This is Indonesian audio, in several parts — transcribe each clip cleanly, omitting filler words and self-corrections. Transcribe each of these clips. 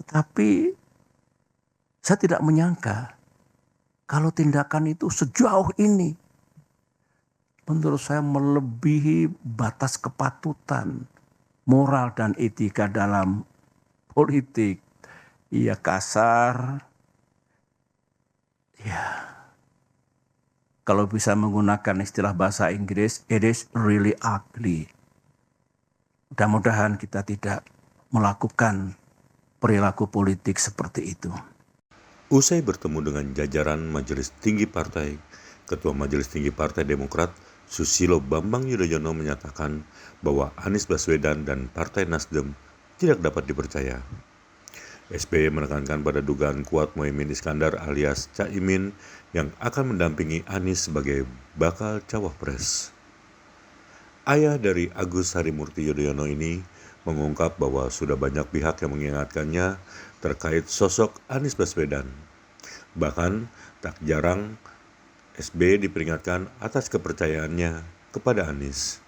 Tetapi saya tidak menyangka kalau tindakan itu sejauh ini menurut saya melebihi batas kepatutan moral dan etika dalam politik. Ia kasar, ya kalau bisa menggunakan istilah bahasa Inggris, it is really ugly. Mudah-mudahan kita tidak melakukan perilaku politik seperti itu. Usai bertemu dengan jajaran Majelis Tinggi Partai, Ketua Majelis Tinggi Partai Demokrat, Susilo Bambang Yudhoyono menyatakan bahwa Anies Baswedan dan Partai Nasdem tidak dapat dipercaya. SBY menekankan pada dugaan kuat Muhaimin Iskandar alias Caimin yang akan mendampingi Anies sebagai bakal cawapres. Ayah dari Agus Harimurti Yudhoyono ini mengungkap bahwa sudah banyak pihak yang mengingatkannya terkait sosok Anies Baswedan. Bahkan tak jarang SBY diperingatkan atas kepercayaannya kepada Anies.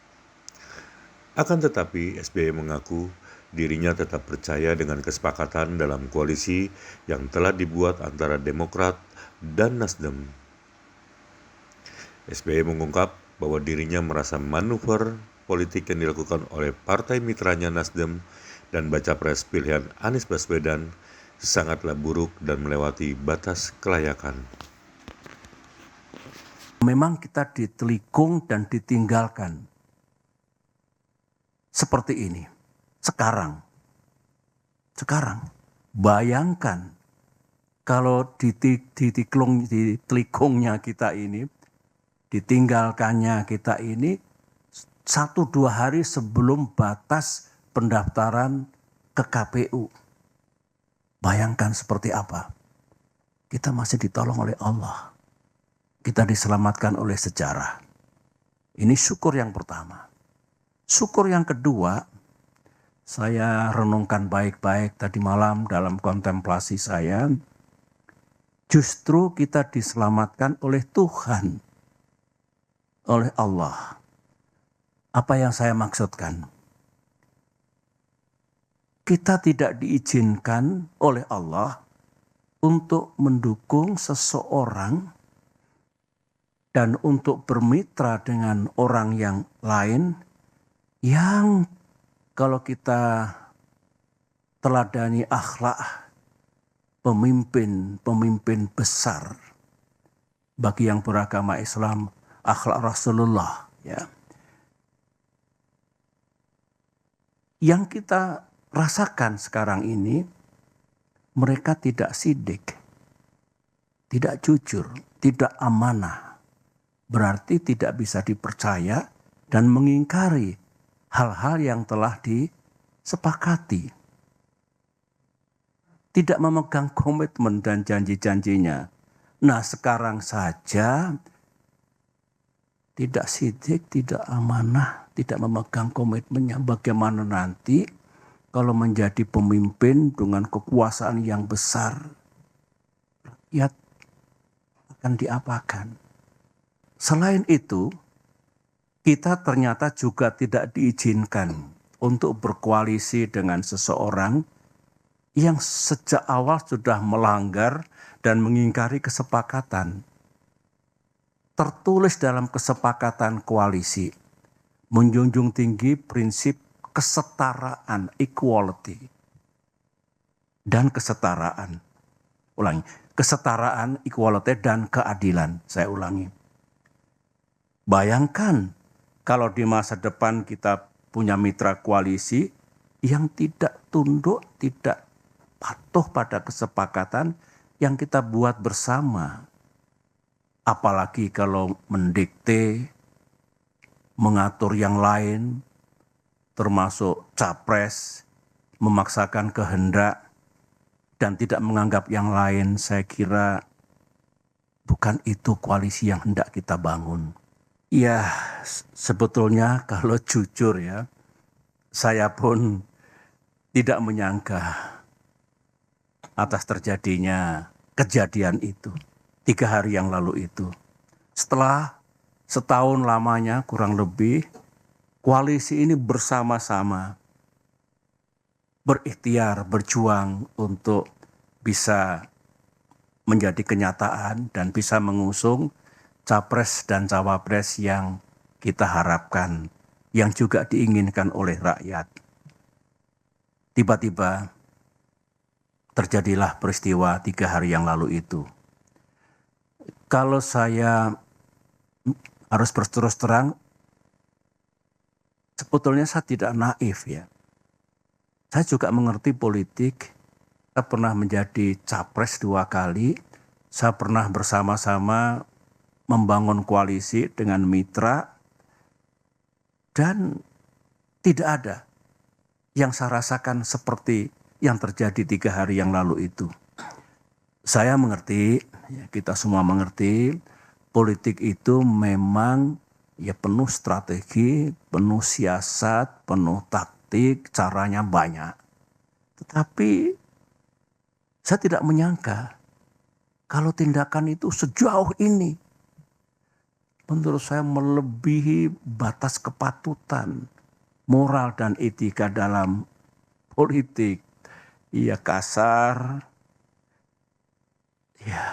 Akan tetapi SBY mengaku dirinya tetap percaya dengan kesepakatan dalam koalisi yang telah dibuat antara Demokrat dan Nasdem. SBY mengungkap bahwa dirinya merasa manuver politik yang dilakukan oleh partai mitranya Nasdem dan baca pres pilihan Anies Baswedan sangatlah buruk dan melewati batas kelayakan. Memang kita ditelikung dan ditinggalkan seperti ini. Sekarang, bayangkan kalau ditelikungnya kita ini, ditinggalkannya kita ini 1-2 hari sebelum batas pendaftaran ke KPU. Bayangkan seperti apa. Kita masih ditolong oleh Allah. Kita diselamatkan oleh sejarah. Ini syukur yang pertama. Syukur yang kedua, saya renungkan baik-baik tadi malam dalam kontemplasi saya. Justru kita diselamatkan oleh Tuhan, oleh Allah. Apa yang saya maksudkan? Kita tidak diizinkan oleh Allah untuk mendukung seseorang dan untuk bermitra dengan orang yang lain yang kalau kita teladani akhlak pemimpin besar bagi yang beragama Islam, akhlak Rasulullah, ya. Yang kita rasakan sekarang ini, mereka tidak sidik, tidak jujur, tidak amanah. Berarti tidak bisa dipercaya dan mengingkari hal-hal yang telah disepakati. Tidak memegang komitmen dan janji-janjinya. Nah, sekarang saja tidak sidik, tidak amanah, tidak memegang komitmennya. Bagaimana nanti kalau menjadi pemimpin dengan kekuasaan yang besar, rakyat akan diapakan? Selain itu, kita ternyata juga tidak diizinkan untuk berkoalisi dengan seseorang yang sejak awal sudah melanggar dan mengingkari kesepakatan. Tertulis dalam kesepakatan koalisi, menjunjung tinggi prinsip kesetaraan, equality, dan kesetaraan. Ulangi, kesetaraan, equality, dan keadilan. Saya ulangi. Bayangkan kalau di masa depan kita punya mitra koalisi yang tidak tunduk, tidak patuh pada kesepakatan yang kita buat bersama. Apalagi kalau mendikte, mengatur yang lain, termasuk capres, memaksakan kehendak, dan tidak menganggap yang lain, saya kira bukan itu koalisi yang hendak kita bangun. Ya, sebetulnya kalau jujur ya, saya pun tidak menyangka atas terjadinya kejadian itu 3 hari yang lalu itu. Setelah setahun lamanya kurang lebih koalisi ini bersama-sama berikhtiar, berjuang untuk bisa menjadi kenyataan dan bisa mengusung capres dan cawapres yang kita harapkan, yang juga diinginkan oleh rakyat. Tiba-tiba terjadilah peristiwa 3 hari yang lalu itu. Kalau saya harus berterus terang, sebetulnya saya tidak naif ya. Saya juga mengerti politik. Saya pernah menjadi capres 2 kali. Saya pernah bersama-sama membangun koalisi dengan mitra. Dan tidak ada yang saya rasakan seperti yang terjadi 3 hari yang lalu itu. Saya mengerti, ya kita semua mengerti, politik itu memang ya penuh strategi, penuh siasat, penuh taktik, caranya banyak. Tetapi saya tidak menyangka kalau tindakan itu sejauh ini, menurut saya melebihi batas kepatutan, moral dan etika dalam politik. Iya kasar, ya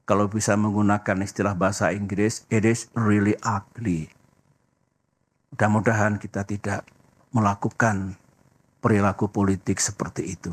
kalau bisa menggunakan istilah bahasa Inggris, it is really ugly. Mudah-mudahan kita tidak melakukan perilaku politik seperti itu.